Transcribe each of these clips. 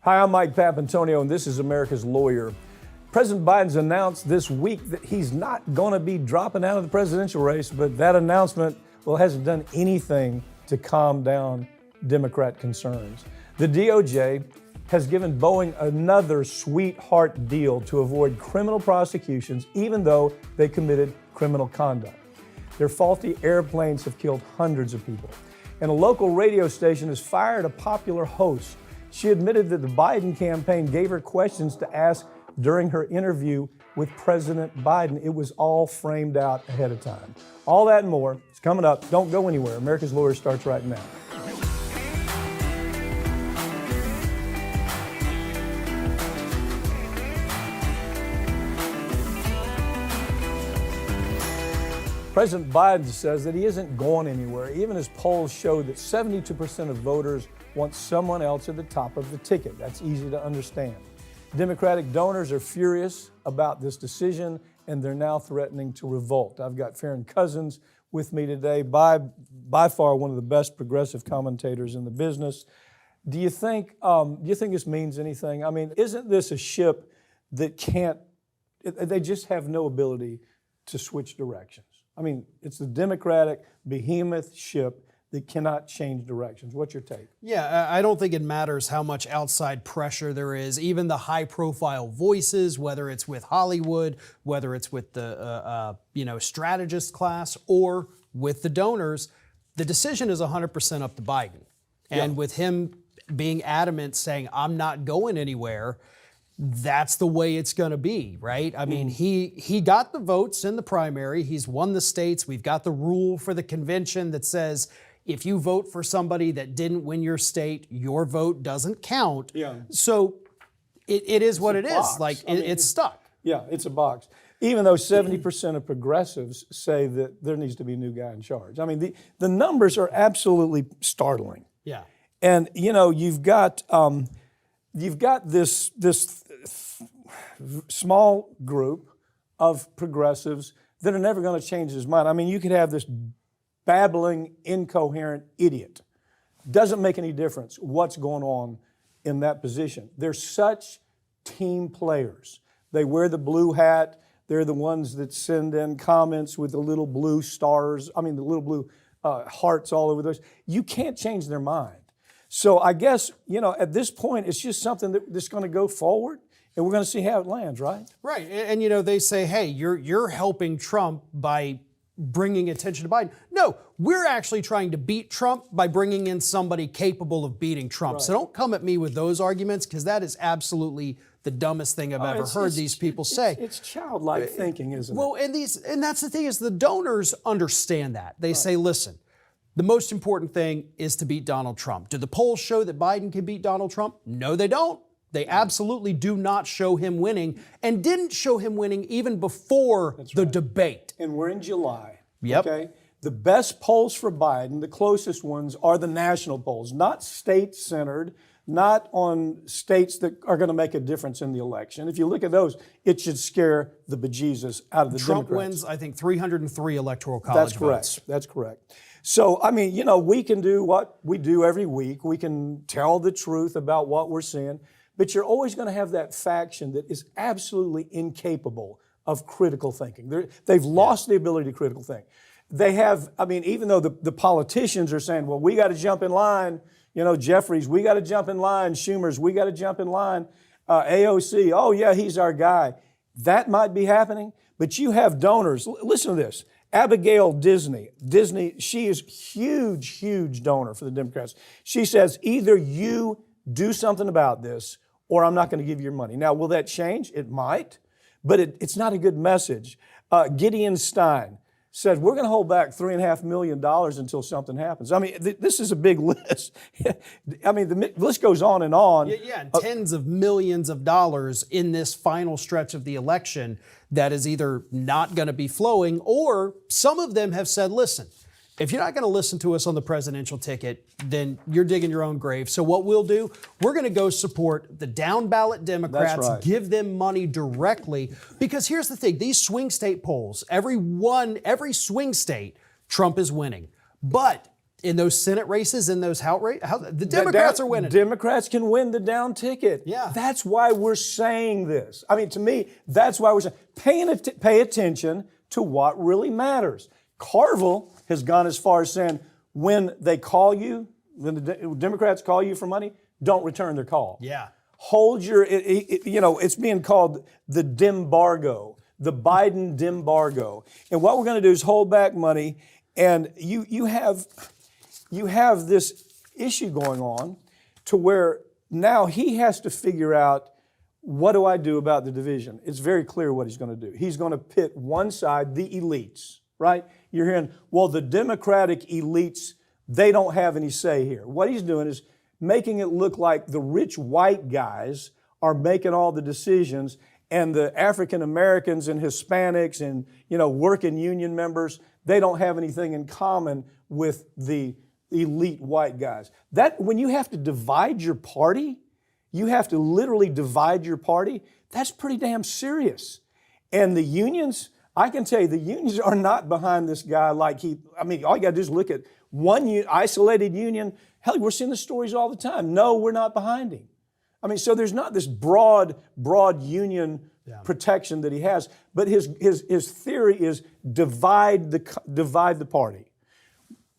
Hi, I'm Mike Papantonio, and this is America's Lawyer. President Biden's announced this week that he's not going to be dropping out of the presidential race, but that announcement, hasn't done anything to calm down Democrat concerns. The DOJ has given Boeing another sweetheart deal to avoid criminal prosecutions, even though they committed criminal conduct. Their faulty airplanes have killed hundreds of people. And a local radio station has fired a popular host. She admitted that the Biden campaign gave her questions to ask during her interview with President Biden. It was all framed out ahead of time. All that and more is coming up. Don't go anywhere. America's Lawyer starts right now. President Biden says that he isn't going anywhere, even as polls show that 72% of voters want someone else at the top of the ticket. That's easy to understand. Democratic donors are furious about this decision, and they're now threatening to revolt. I've got Farron Cousins with me today, by far one of the best progressive commentators in the business. Do you think this means anything? I mean, isn't this a ship that they just have no ability to switch directions? I mean, it's the Democratic behemoth ship that cannot change directions. What's your take? Yeah, I don't think it matters how much outside pressure there is. Even the high-profile voices, whether it's with Hollywood, whether it's with the strategist class, or with the donors, the decision is 100% up to Biden. And with him being adamant, saying, "I'm not going anywhere," that's the way it's going to be, right? I mean, he got the votes in the primary. He's won the states. We've got the rule for the convention that says if you vote for somebody that didn't win your state, your vote doesn't count. Yeah. So it is what it is. Like, it's stuck. Yeah, it's a box. Even though 70% of progressives say that there needs to be a new guy in charge. I mean, the numbers are absolutely startling. Yeah. And, you've got this small group of progressives that are never going to change his mind. I mean, you could have this babbling, incoherent idiot. Doesn't make any difference what's going on in that position. They're such team players. They wear the blue hat. They're the ones that send in comments with the little blue stars, the little blue hearts all over those. You can't change their mind. So I guess, at this point, it's just something that's going to go forward, and we're going to see how it lands, right? Right. And they say, hey, you're helping Trump by bringing attention to Biden. No, we're actually trying to beat Trump by bringing in somebody capable of beating Trump. Right. So don't come at me with those arguments, because that is absolutely the dumbest thing I've ever heard these people say. It's childlike thinking, isn't it? Well, and that's the thing, is the donors understand that. They say, listen, the most important thing is to beat Donald Trump. Do the polls show that Biden can beat Donald Trump? No, they don't. They absolutely do not show him winning, and didn't show him winning even before the debate. And we're in July. Yep. Okay? The best polls for Biden, the closest ones, are the national polls, not state-centered, not on states that are going to make a difference in the election. If you look at those, it should scare the bejesus out of the Trump Democrats. wins, I think, 303 electoral college votes. That's correct. So, we can do what we do every week. We can tell the truth about what we're seeing, but you're always going to have that faction that is absolutely incapable of critical thinking. They've lost the ability to critical think. They have, even though the politicians are saying, well, we got to jump in line, Jeffries, we got to jump in line, Schumer's, we got to jump in line, AOC, oh yeah, he's our guy. That might be happening, but you have donors. Listen to this. Abigail Disney, she is huge donor for the Democrats. She says, either you do something about this or I'm not going to give you your money. Now, will that change? It might, but it's not a good message. Gideon Stein said, we're going to hold back $3.5 million until something happens. This is a big list. The list goes on and on. Yeah, and tens of millions of dollars in this final stretch of the election that is either not going to be flowing, or some of them have said, listen, if you're not going to listen to us on the presidential ticket, then you're digging your own grave. So what we'll do, we're going to go support the down ballot Democrats, give them money directly. Because here's the thing, these swing state polls, every swing state, Trump is winning. But in those Senate races, in those House races, the Democrats are winning. Democrats can win the down ticket. Yeah. That's why we're saying this. I mean, to me, that's why we're saying, pay attention to what really matters. Carville has gone as far as saying, when they call you, when the Democrats call you for money, don't return their call. Yeah. Hold your, it's being called the Dembargo, the Biden Dembargo. And what we're going to do is hold back money, and you have this issue going on to where now he has to figure out, what do I do about the division? It's very clear what he's going to do. He's going to pit one side, the elites, right? You're hearing, well, the Democratic elites, they don't have any say here. What he's doing is making it look like the rich white guys are making all the decisions, and the African Americans and Hispanics and, working union members, they don't have anything in common with the elite white guys. That, when you have to divide your party, you have to literally divide your party, that's pretty damn serious. And the unions, I can tell you, the unions are not behind this guy like all you got to do is look at one isolated union. Hell, we're seeing the stories all the time. No, we're not behind him. I mean, so there's not this broad union protection that he has, but his theory is divide the party.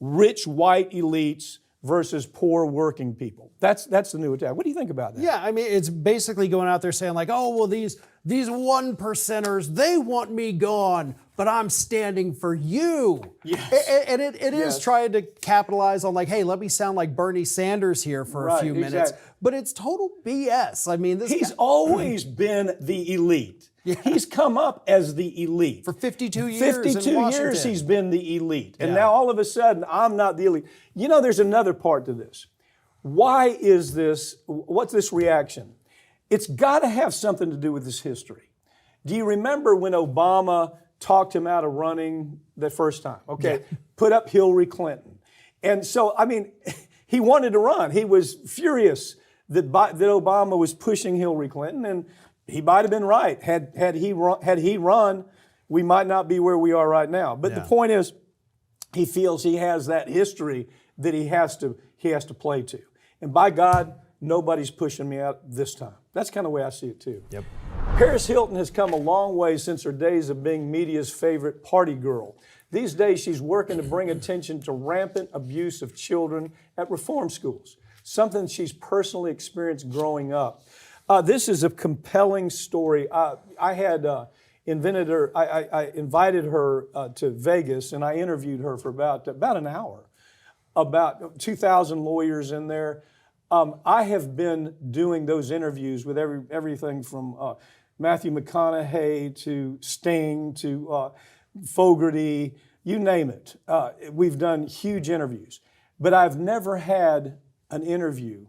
Rich white elites versus poor working people. That's the new attack. What do you think about that? Yeah, I mean, it's basically going out there saying like, oh, well, these 1%ers, they want me gone, but I'm standing for you. Yes. And it is trying to capitalize on like, hey, let me sound like Bernie Sanders here for a few minutes. Exactly. But it's total BS. I mean, he's always been the elite. Yeah. He's come up as the elite. For 52 years 52 in Washington. years he's been the elite. And now all of a sudden, I'm not the elite. There's another part to this. Why is this, what's this reaction? It's got to have something to do with his history. Do you remember when Obama talked him out of running the first time? Okay, put up Hillary Clinton. And so, I mean, he wanted to run. He was furious that Obama was pushing Hillary Clinton, and he might have been right. Had he run, we might not be where we are right now. But the point is, he feels he has that history that he has to play to. And by God, nobody's pushing me out this time. That's kind of the way I see it too. Yep. Paris Hilton has come a long way since her days of being media's favorite party girl. These days, she's working to bring attention to rampant abuse of children at reform schools, something she's personally experienced growing up. This is a compelling story. I had invited her to Vegas, and I interviewed her for about an hour. About 2,000 lawyers in there. I have been doing those interviews with everything from Matthew McConaughey to Sting to Fogarty, you name it. We've done huge interviews. But I've never had an interview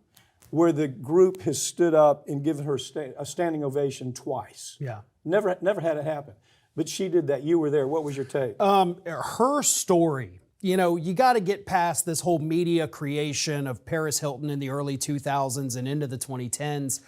where the group has stood up and given her a standing ovation twice. Yeah. Never had it happen. But she did that. You were there. What was your take? Her story, you got to get past this whole media creation of Paris Hilton in the early 2000s and into the 2010s.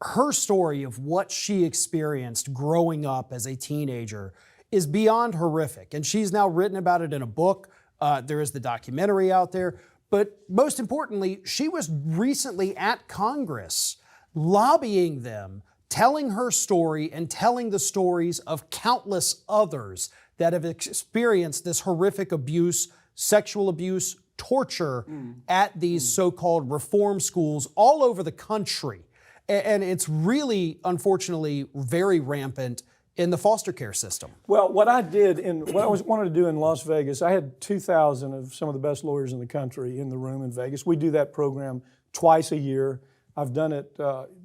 Her story of what she experienced growing up as a teenager is beyond horrific. And she's now written about it in a book. There is the documentary out there. But most importantly, she was recently at Congress lobbying them, telling her story and telling the stories of countless others that have experienced this horrific abuse, sexual abuse, torture at these so-called reform schools all over the country. And it's really, unfortunately, very rampant in the foster care system. Well, what I wanted to do in Las Vegas, I had 2,000 of some of the best lawyers in the country in the room in Vegas. We do that program twice a year. I've done it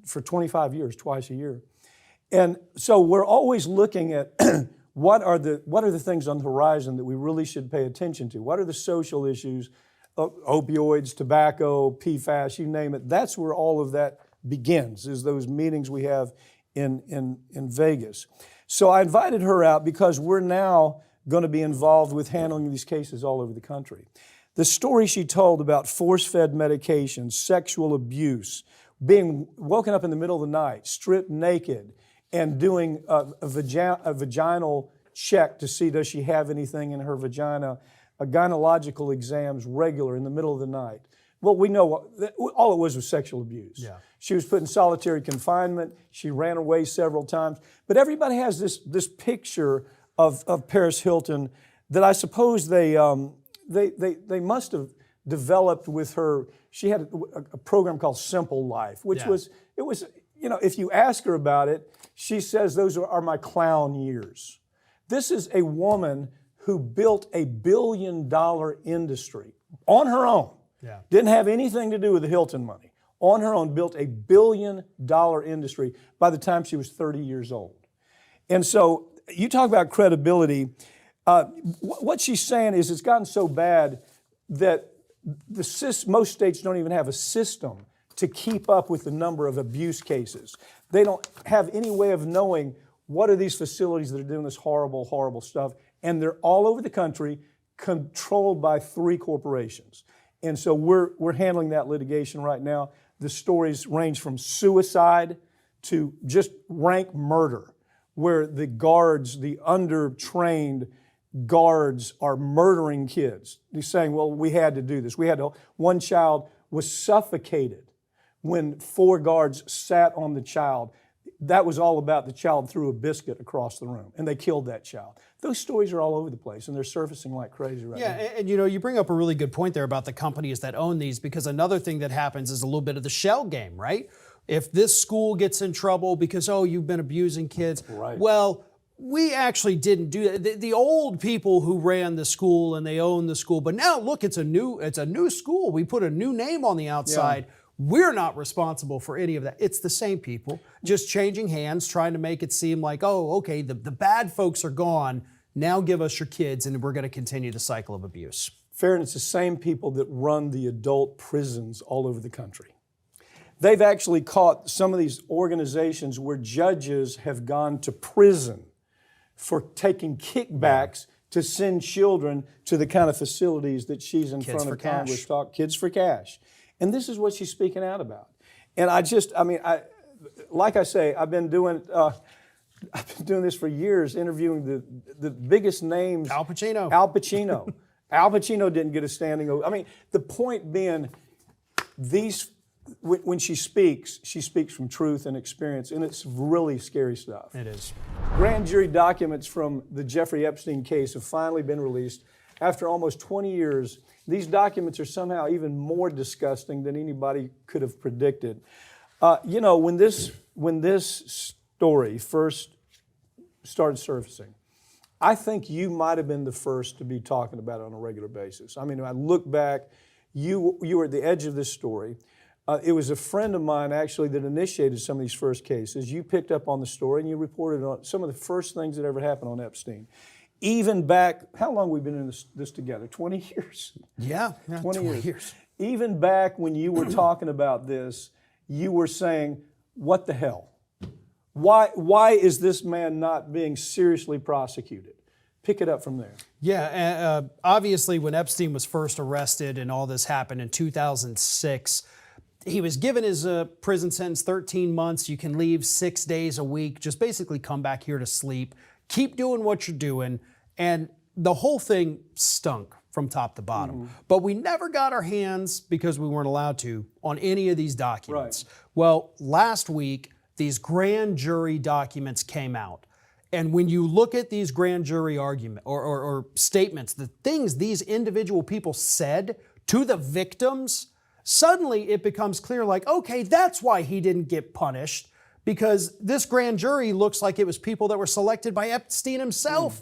for 25 years, twice a year. And so we're always looking at what are the things on the horizon that we really should pay attention to? What are the social issues, opioids, tobacco, PFAS, you name it. That's where all of that begins, is those meetings we have in Vegas. So I invited her out because we're now going to be involved with handling these cases all over the country. The story she told about force-fed medications, sexual abuse, being woken up in the middle of the night, stripped naked, and doing a vaginal check to see does she have anything in her vagina gynecological exams regular in the middle of the night. Well, we know all it was sexual abuse. Yeah. She was put in solitary confinement. She ran away several times. But everybody has this picture of Paris Hilton that I suppose they must have developed with her. She had a program called Simple Life, which was if you ask her about it, she says those are my clown years. This is a woman who built $1 billion industry on her own. Yeah. Didn't have anything to do with the Hilton money. On her own, built $1 billion industry by the time she was 30 years old. And so you talk about credibility. What she's saying is it's gotten so bad that most states don't even have a system to keep up with the number of abuse cases. They don't have any way of knowing what are these facilities that are doing this horrible, horrible stuff. And they're all over the country, controlled by 3 corporations. And so we're handling that litigation right now. The stories range from suicide to just rank murder, where the guards, the under-trained guards, are murdering kids. They're saying, well, we had to do this. One child was suffocated when 4 guards sat on the child. That was all about the child threw a biscuit across the room, and they killed that child. Those stories are all over the place, and they're surfacing like crazy right now. Yeah, and you bring up a really good point there about the companies that own these, because another thing that happens is a little bit of the shell game, right? If this school gets in trouble because, you've been abusing kids, right. Well, we actually didn't do that. The old people who ran the school and they own the school, but now look, it's a new school. We put a new name on the outside. Yeah. We're not responsible for any of that. It's the same people, just changing hands, trying to make it seem like, okay, the bad folks are gone. Now give us your kids, and we're going to continue the cycle of abuse. Fair, and it's the same people that run the adult prisons all over the country. They've actually caught some of these organizations where judges have gone to prison for taking kickbacks to send children to the kind of facilities that she's in front of Congress talking. Kids for cash. And this is what she's speaking out about. And like I say, I've been doing this for years, interviewing the biggest names. Al Pacino. Al Pacino didn't get a standing ovation. I mean, the point being, when she speaks from truth and experience, and it's really scary stuff. It is. Grand jury documents from the Jeffrey Epstein case have finally been released after almost 20 years. These documents are somehow even more disgusting than anybody could have predicted. When this story first started surfacing, I think you might have been the first to be talking about it on a regular basis. I mean, when I look back, you were at the edge of this story. It was a friend of mine, actually, that initiated some of these first cases. You picked up on the story and you reported on some of the first things that ever happened on Epstein. Even back, how long have we been in this together? 20 years? Yeah, 20 years. Even back when you were talking about this, you were saying, what the hell? Why is this man not being seriously prosecuted? Pick it up from there. Yeah, obviously when Epstein was first arrested and all this happened in 2006, he was given his prison sentence, 13 months. You can leave 6 days a week. Just basically come back here to sleep. Keep doing what you're doing. And the whole thing stunk from top to bottom. Mm-hmm. But we never got our hands, because we weren't allowed to, on any of these documents. Right. Well, last week, these grand jury documents came out. And when you look at these grand jury argument or statements, the things these individual people said to the victims, suddenly it becomes clear, like, okay, that's why he didn't get punished, because this grand jury looks like it was people that were selected by Epstein himself.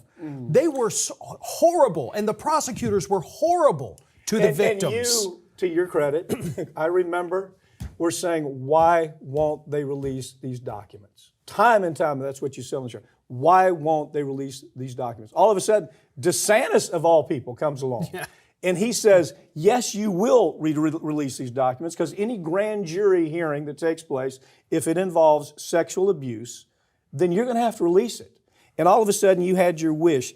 They were so horrible, and the prosecutors were horrible to the victims. And you, to your credit, I remember, we're saying, why won't they release these documents? Time and time, that's what you said on the show. Why won't they release these documents? All of a sudden, DeSantis, of all people, comes along. Yeah. And he says, yes, you will release these documents, because any grand jury hearing that takes place, if it involves sexual abuse, then you're going to have to release it. And all of a sudden, you had your wish.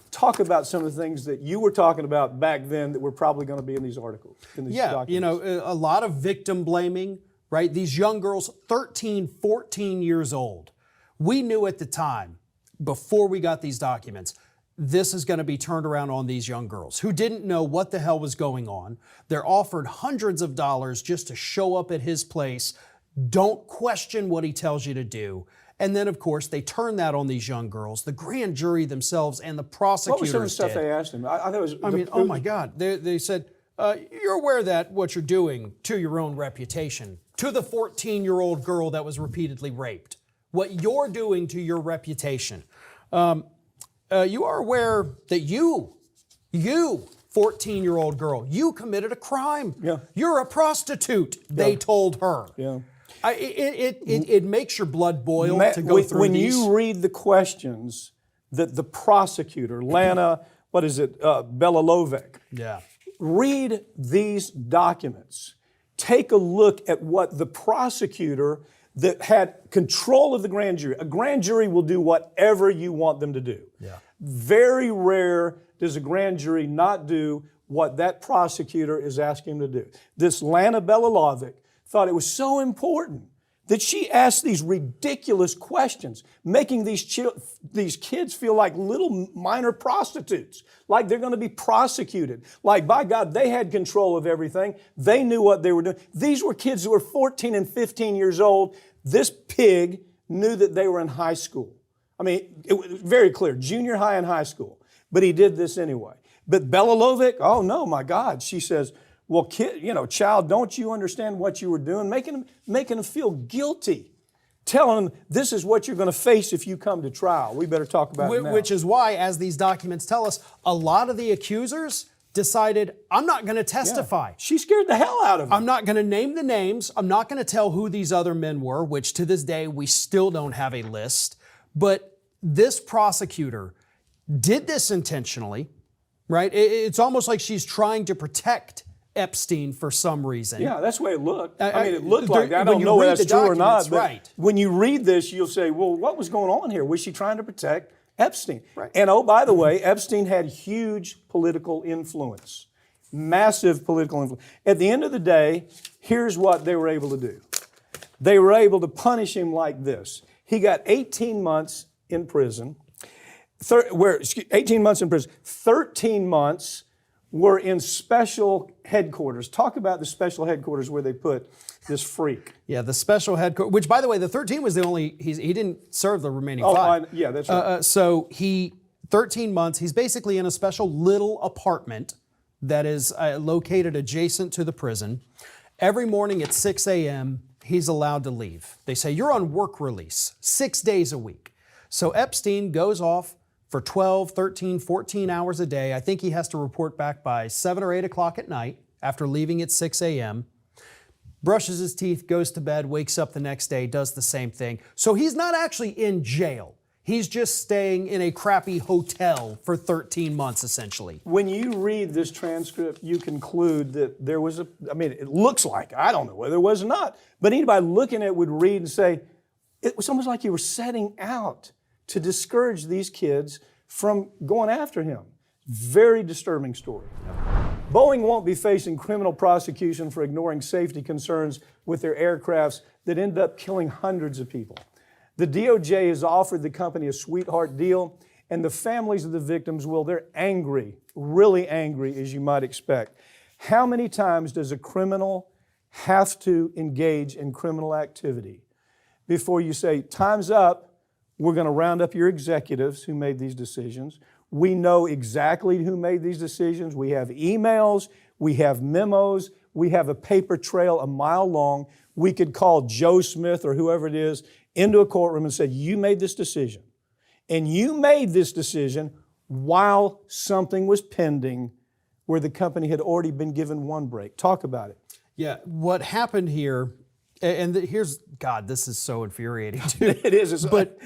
Talk about some of the things that you were talking about back then that were probably going to be in these articles, in these documents. A lot of victim blaming, right? These young girls, 13, 14 years old. We knew at the time, before we got these documents, this is going to be turned around on these young girls who didn't know what the hell was going on. They're offered hundreds of dollars just to show up at his place. Don't question what he tells you to do. And then, of course, they turn that on these young girls. The grand jury themselves and the prosecutors What was some of the stuff did. they asked him? I thought it was. I mean, oh my God. They said, you're aware that what you're doing to your own reputation, to the 14-year-old girl that was repeatedly raped, what you're doing to your reputation. You are aware that you, 14-year-old girl, you committed a crime. Yeah. You're a prostitute, they told her. Yeah. It makes your blood boil to go through when these. you read the questions that the prosecutor, Lana, Belalovec, Yeah. read these documents. Take a look at what the prosecutor that had control of the grand jury. A grand jury will do whatever you want them to do. Yeah. Very rare does a grand jury not do what that prosecutor is asking them to do. This Lana Belalovec thought it was so important that she asked these ridiculous questions, making these kids feel like little minor prostitutes, like they're going to be prosecuted, like, by God, they had control of everything. They knew what they were doing. These were kids who were 14 and 15 years old. This pig knew that they were in high school. I mean, it was very clear, junior high and high school, but he did this anyway. But Belalovec, oh no, my God, she says, well, kid, child, don't you understand what you were doing? Making them feel guilty. Telling them this is what you're going to face if you come to trial. We better talk about it now. Which is why, as these documents tell us, a lot of the accusers decided, I'm not going to testify. Yeah. She scared the hell out of them. I'm not going to name the names. I'm not going to tell who these other men were, which to this day we still don't have a list. But this prosecutor did this intentionally, right? It's almost like she's trying to protect Epstein for some reason. Yeah, that's the way it looked. I mean, it looked like that. I when don't you know read if that's the true or not, documents, but right. when you read this, you'll say, well, what was going on here? Was she trying to protect Epstein? Right. And oh, by the way, Epstein had huge political influence, massive political influence. At the end of the day, here's what they were able to do. They were able to punish him like this. He got 18 months in prison, 18 months in prison, 13 months were in special headquarters. Talk about the special headquarters where they put this freak. Yeah, the special headquarters, which, by the way, the 13 was the only, he didn't serve the remaining 5. Yeah, that's right. So 13 months, he's basically in a special little apartment that is located adjacent to the prison. Every morning at 6 a.m., he's allowed to leave. They say, you're on work release, 6 days a week. So Epstein goes off for 12, 13, 14 hours a day. I think he has to report back by 7 or 8 o'clock at night after leaving at 6 a.m. Brushes his teeth, goes to bed, wakes up the next day, does the same thing. So he's not actually in jail. He's just staying in a crappy hotel for 13 months, essentially. When you read this transcript, you conclude that there was it looks like, I don't know whether it was or not, but anybody looking at it would read and say, it was almost like you were setting out to discourage these kids from going after him. Very disturbing story. Boeing won't be facing criminal prosecution for ignoring safety concerns with their aircrafts that end up killing hundreds of people. The DOJ has offered the company a sweetheart deal, and the families of the victims, well, they're angry, really angry, as you might expect. How many times does a criminal have to engage in criminal activity before you say, time's up, we're going to round up your executives who made these decisions. We know exactly who made these decisions. We have emails, we have memos, we have a paper trail a mile long. We could call Joe Smith or whoever it is into a courtroom and say, you made this decision. And you made this decision while something was pending where the company had already been given one break. Talk about it. Yeah, what happened here, and here's, God, this is so infuriating too. It is. But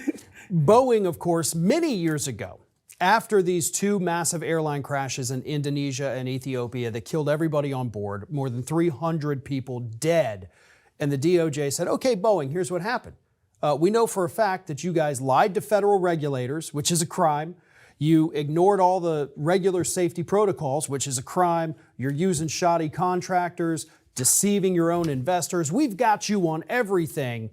Boeing, of course, many years ago, after these 2 massive airline crashes in Indonesia and Ethiopia that killed everybody on board, more than 300 people dead, and the DOJ said, okay, Boeing, here's what happened. We know for a fact that you guys lied to federal regulators, which is a crime. You ignored all the regular safety protocols, which is a crime. You're using shoddy contractors, deceiving your own investors. We've got you on everything.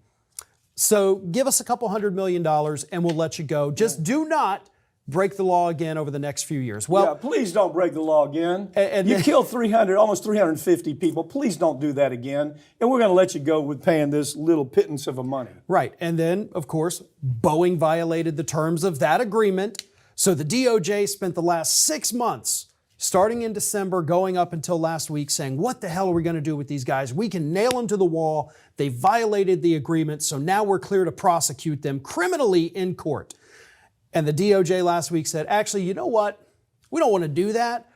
So give us a couple $100 million and we'll let you go. Just do not break the law again over the next few years. Well, Yeah, please don't break the law again. And You killed 300, almost 350 people. Please don't do that again. And we're going to let you go with paying this little pittance of a money. right. And then, of course, Boeing violated the terms of that agreement. So the DOJ spent the last 6 months, starting in December, going up until last week, saying, what the hell are we going to do with these guys? We can nail them to the wall. They violated the agreement, so now we're clear to prosecute them criminally in court. And the DOJ last week said, actually, you know what? We don't want to do that.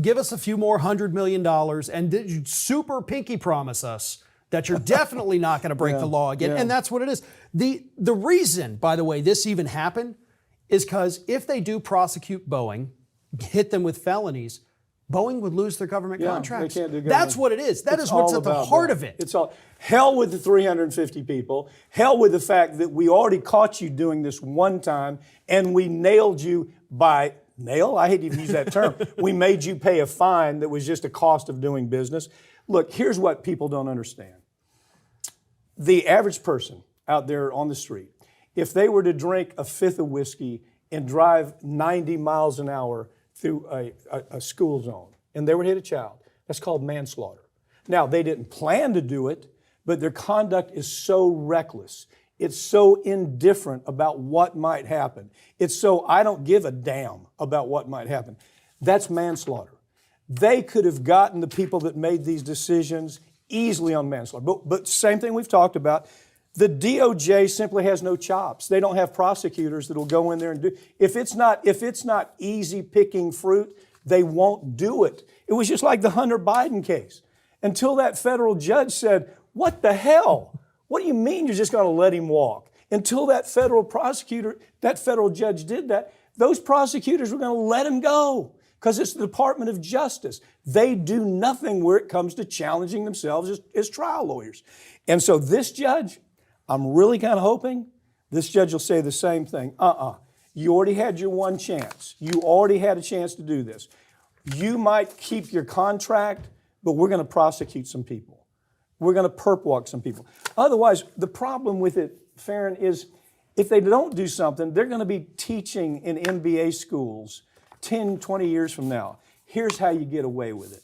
Give us a few more $100 million and did you super pinky promise us that you're definitely not going to break the law again. And that's what it is. The reason, by the way, this even happened is because if they do prosecute Boeing, hit them with felonies, Boeing would lose their government contracts. They can't do That's what it is. That is what's at the heart of it. It's all hell with the 350 people, hell with the fact that we already caught you doing this one time and we nailed you by nail. I hate to even use that term. We made you pay a fine that was just a cost of doing business. Look, here's what people don't understand. The average person out there on the street, if they were to drink a fifth of whiskey and drive 90 miles an hour through a school zone, and they were to hit a child, that's called manslaughter. Now, they didn't plan to do it, but their conduct is so reckless. It's so indifferent about what might happen. It's so I don't give a damn about what might happen. That's manslaughter. They could have gotten the people that made these decisions easily on manslaughter. But same thing we've talked about. The DOJ simply has no chops. They don't have prosecutors that will go in there and do. If it's not easy picking fruit, they won't do it. It was just like the Hunter Biden case. Until that federal judge said, "What the hell? What do you mean you're just going to let him walk?" Until that federal judge did that, those prosecutors were going to let him go because it's the Department of Justice. They do nothing where it comes to challenging themselves as trial lawyers. And so this judge, I'm really kind of hoping this judge will say the same thing. You already had your one chance. You already had a chance to do this. You might keep your contract, but we're going to prosecute some people. We're going to perp walk some people. Otherwise, the problem with it, Farron, is if they don't do something, they're going to be teaching in MBA schools 10, 20 years from now. Here's how you get away with it.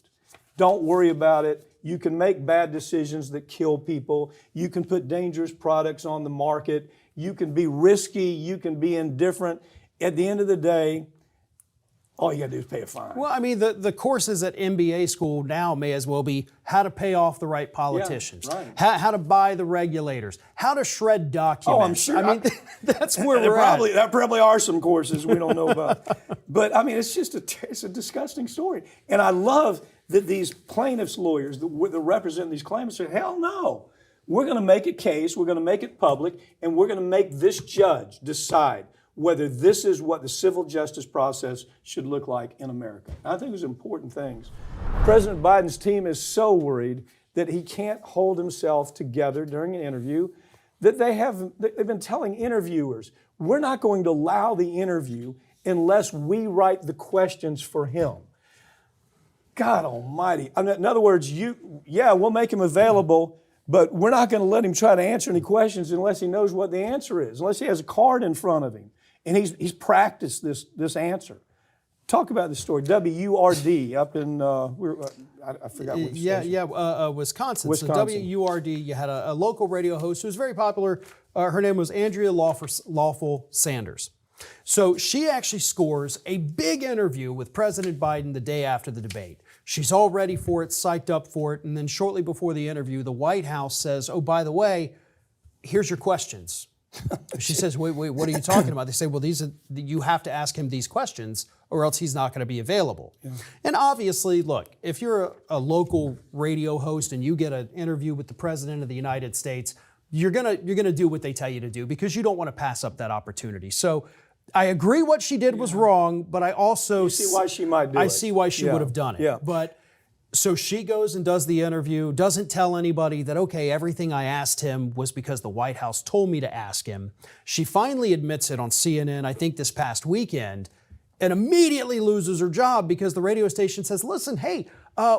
Don't worry about it. You can make bad decisions that kill people. You can put dangerous products on the market. You can be risky. You can be indifferent. At the end of the day, all you got to do is pay a fine. Well, I mean, the courses at MBA school now may as well be how to pay off the right politicians, right. how to buy the regulators, how to shred documents. Oh, I'm sure. I mean, that's where we're at. There probably are some courses we don't know about. But, I mean, it's just it's a disgusting story. And I love that these plaintiffs' lawyers that represent these claimants say, hell no. We're going to make a case, we're going to make it public, and we're going to make this judge decide whether this is what the civil justice process should look like in America. I think those are important things. President Biden's team is so worried that he can't hold himself together during an interview that they've been telling interviewers, we're not going to allow the interview unless we write the questions for him. God almighty. In other words, we'll make him available, but we're not going to let him try to answer any questions unless he knows what the answer is, unless he has a card in front of him. And he's practiced this answer. Talk about this story. WURD up in, I forgot which station. Wisconsin. So WURD, you had a local radio host who was very popular. Her name was Andrea Lawful Sanders. So she actually scores a big interview with President Biden the day after the debate. She's all ready for it, psyched up for it, and then shortly before the interview, the White House says, oh, by the way, here's your questions. She says, wait, what are you talking about? They say, well, you have to ask him these questions or else he's not going to be available. Yeah. And obviously, look, if you're a local radio host and you get an interview with the President of the United States, you're gonna do what they tell you to do because you don't want to pass up that opportunity. So I agree what she did was wrong, but I also see why she might do it. I see why she would have done it. Yeah. But so she goes and does the interview, doesn't tell anybody that, okay, everything I asked him was because the White House told me to ask him. She finally admits it on CNN, I think this past weekend, and immediately loses her job because the radio station says, listen, hey,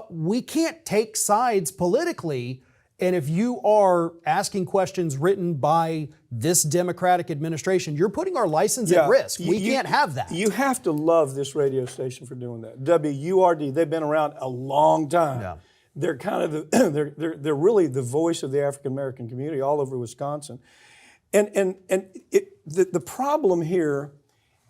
we can't take sides politically And if you are asking questions written by this Democratic administration, you're putting our license at risk. We can't have that. You have to love this radio station for doing that. WURD, they've been around a long time. Yeah. They're kind of they're really the voice of the African American community all over Wisconsin. And the problem here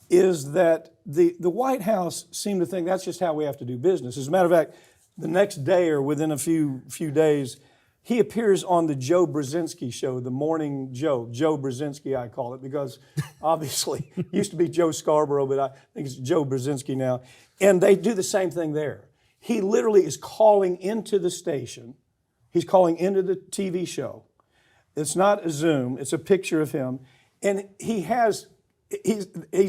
is that the White House seemed to think that's just how we have to do business. As a matter of fact, the next day or within a few days, he appears on the Joe Brzezinski show, the Morning Joe. Joe Brzezinski, I call it, because obviously it used to be Joe Scarborough, but I think it's Joe Brzezinski now. And they do the same thing there. He literally is calling into the station. He's calling into the TV show. It's not a Zoom, it's a picture of him. And he's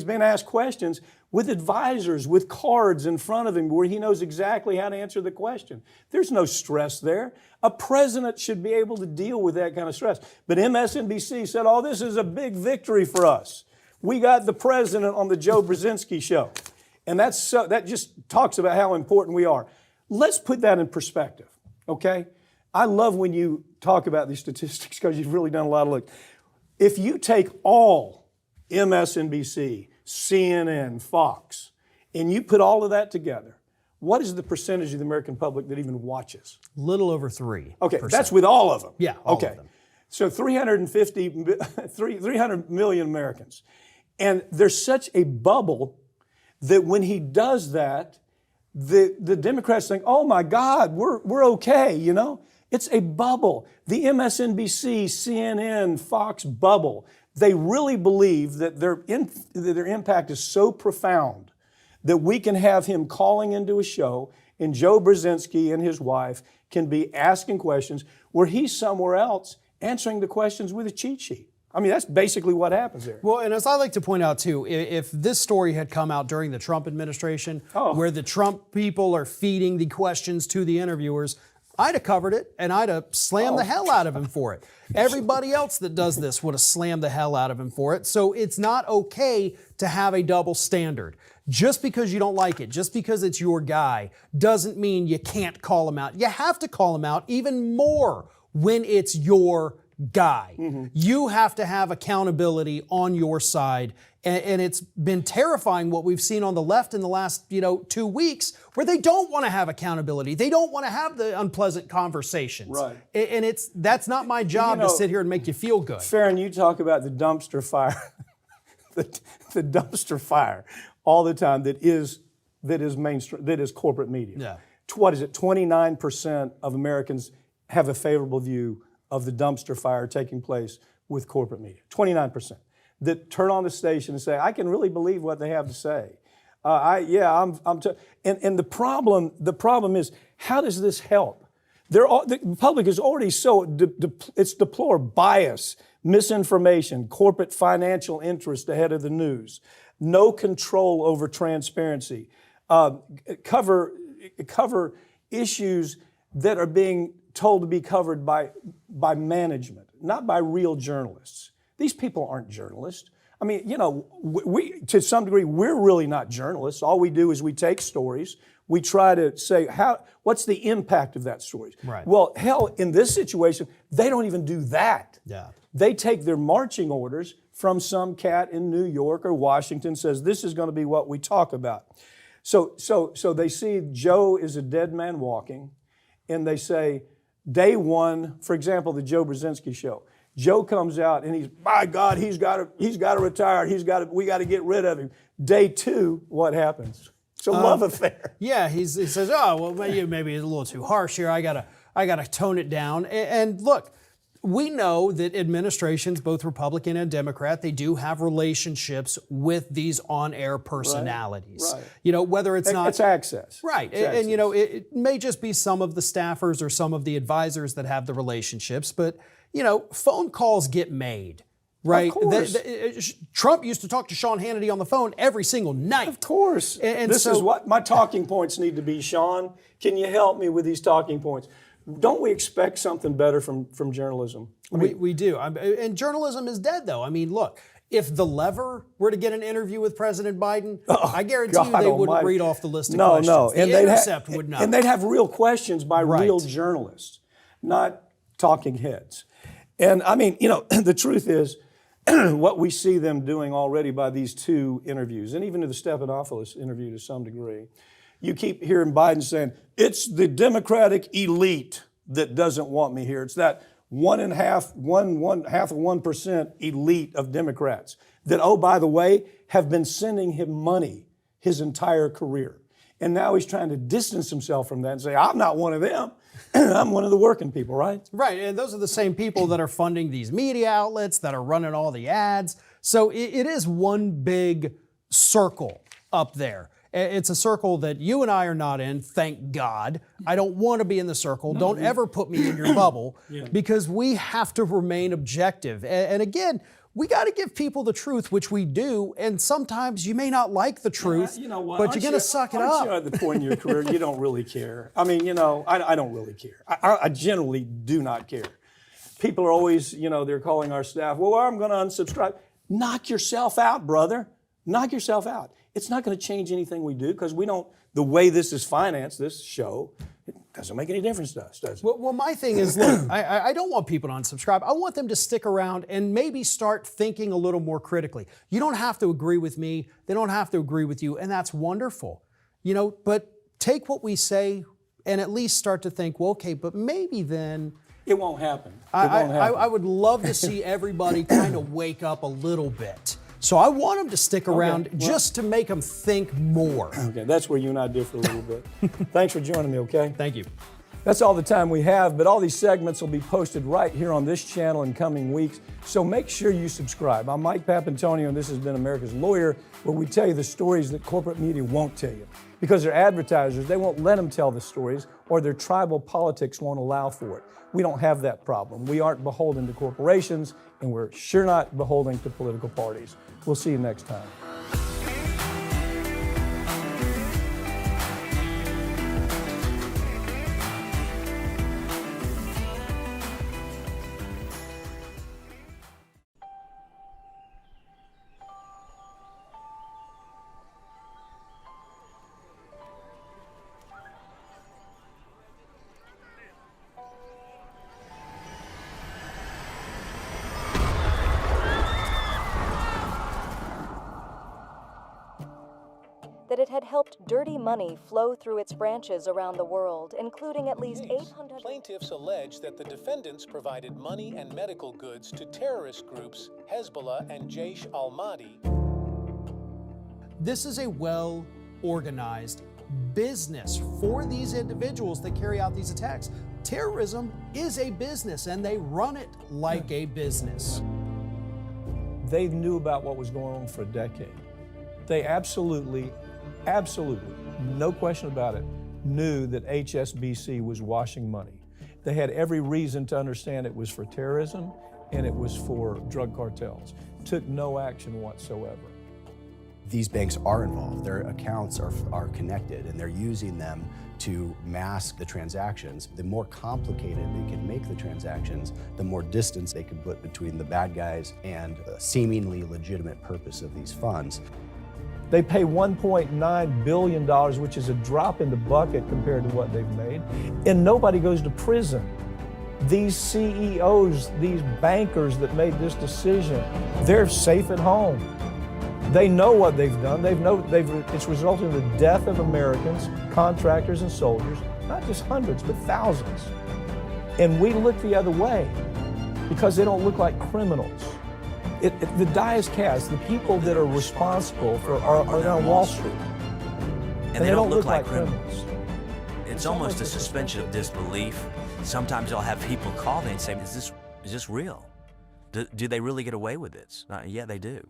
been asked questions with advisors, with cards in front of him where he knows exactly how to answer the question. There's no stress there. A president should be able to deal with that kind of stress. But MSNBC said, oh, this is a big victory for us. We got the president on the Joe Brzezinski show. And that just talks about how important we are. Let's put that in perspective, okay? I love when you talk about these statistics because you've really done a lot of look. If you take all MSNBC, CNN, Fox, and you put all of that together, what is the percentage of the American public that even watches? Little over 3%. Okay, that's with all of them. Yeah, all okay. of them. So 300 million Americans. And there's such a bubble that when he does that, the Democrats think, oh my God, we're okay, you know? It's a bubble. The MSNBC, CNN, Fox bubble, they really believe that their impact is so profound that we can have him calling into a show and Joe Brzezinski and his wife can be asking questions where he's somewhere else answering the questions with a cheat sheet. I mean, that's basically what happens there. Well, and as I like to point out too, if this story had come out during the Trump administration, where the Trump people are feeding the questions to the interviewers, I'd have covered it and I'd have slammed the hell out of him for it. Everybody else that does this would have slammed the hell out of him for it. So it's not okay to have a double standard. Just because you don't like it, just because it's your guy, doesn't mean you can't call him out. You have to call him out even more when it's your guy. Mm-hmm. You have to have accountability on your side. And it's been terrifying what we've seen on the left in the last 2 weeks where they don't want to have accountability. They don't want to have the unpleasant conversations. Right. And that's not my job to sit here and make you feel good. Farron, you talk about the dumpster fire, the dumpster fire all the time that is mainstream, that is corporate media. Yeah. What is it? 29% of Americans have a favorable view of the dumpster fire taking place with corporate media. 29%. That turn on the station and say, I can really believe what they have to say. And the problem is, how does this help? The public is already so, it's deplorable bias, misinformation, corporate financial interest ahead of the news, no control over transparency, cover issues that are being told to be covered by management, not by real journalists. These people aren't journalists. I mean, we to some degree, we're really not journalists. All we do is we take stories, we try to say, what's the impact of that story? Right. Well, hell, in this situation, they don't even do that. Yeah. They take their marching orders from some cat in New York or Washington, says this is going to be what we talk about. So they see Joe is a dead man walking, and they say, day one, for example, the Joe Brzezinski show. Joe comes out and he's got to retire. We got to get rid of him. Day two, what happens? It's a love affair. Yeah, he says, oh, well, maybe it's a little too harsh here. I gotta tone it down. And look, we know that administrations, both Republican and Democrat, they do have relationships with these on-air personalities. Right. Whether it's not... It's access. Right. It's access. And it may just be some of the staffers or some of the advisors that have the relationships, but, phone calls get made. Right. Of course. Trump used to talk to Sean Hannity on the phone every single night. Of course. And this is what my talking points need to be, Sean. Can you help me with these talking points? Don't we expect something better from journalism? We do. And journalism is dead, though. I mean, look, if The Lever were to get an interview with President Biden, I guarantee you they wouldn't read off the list of questions. No. The Intercept would not. And they'd have real questions by real journalists, not talking heads. And I mean, you know, the truth is, what we see them doing already by these two interviews, and even to the Stephanopoulos interview to some degree, you keep hearing Biden saying, it's the Democratic elite that doesn't want me here. It's that 1.5% elite of Democrats that, oh, by the way, have been sending him money his entire career. And now he's trying to distance himself from that and say, I'm not one of them. I'm one of the working people, right? Right, and those are the same people that are funding these media outlets, that are running all the ads. So it is one big circle up there. It's a circle that you and I are not in, thank God. I don't want to be in the circle. Don't ever put me in your bubble because we have to remain objective. And again, we got to give people the truth, which we do, and sometimes you may not like the truth, you know what? but you're going to suck it up. You at the point in your career you don't really care. I mean, you know, I don't really care. I generally do not care. People are always, you know, they're calling our staff, well, I'm going to unsubscribe. Knock yourself out, brother. Knock yourself out. It's not going to change anything we do because we don't, the way this is financed, this show, it doesn't make any difference to us, does it? Well, my thing is, look, I don't want people to unsubscribe. I want them to stick around and maybe start thinking a little more critically. You don't have to agree with me. They don't have to agree with you, and that's wonderful. You know, but take what we say and at least start to think, well, okay, but maybe then... It won't happen. It won't happen. I would love to see everybody kind of wake up a little bit. So I want them to stick around just to make them think more. Okay, that's where you and I differ a little bit. Thanks for joining me, okay? Thank you. That's all the time we have, but all these segments will be posted right here on this channel in coming weeks, so make sure you subscribe. I'm Mike Papantonio, and this has been America's Lawyer, where we tell you the stories that corporate media won't tell you. Because they're advertisers, they won't let them tell the stories, or their tribal politics won't allow for it. We don't have that problem. We aren't beholden to corporations, and we're sure not beholden to political parties. We'll see you next time. That it had helped dirty money flow through its branches around the world, including at least 800... Plaintiffs allege that the defendants provided money and medical goods to terrorist groups Hezbollah and Jaish al-Mahdi. This is a well-organized business for these individuals that carry out these attacks. Terrorism is a business, and they run it like a business. They knew about what was going on for a decade. They absolutely, no question about it, knew that HSBC was washing money. They had every reason to understand it was for terrorism and it was for drug cartels. Took no action whatsoever. These banks are involved. Their accounts are connected, and they're using them to mask the transactions. The more complicated they can make the transactions, the more distance they can put between the bad guys and a seemingly legitimate purpose of these funds. They pay $1.9 billion, which is a drop in the bucket compared to what they've made, and nobody goes to prison. These CEOs, these bankers that made this decision, they're safe at home. They know what they've done. It's resulted in the death of Americans, contractors and soldiers, not just hundreds, but thousands. And we look the other way because they don't look like criminals. The die is cast. The people that are responsible are on Wall Street. And they don't look like criminals. It's almost a suspension of disbelief. Sometimes I'll have people call me and say, is this real? Do they really get away with this? Yeah, they do.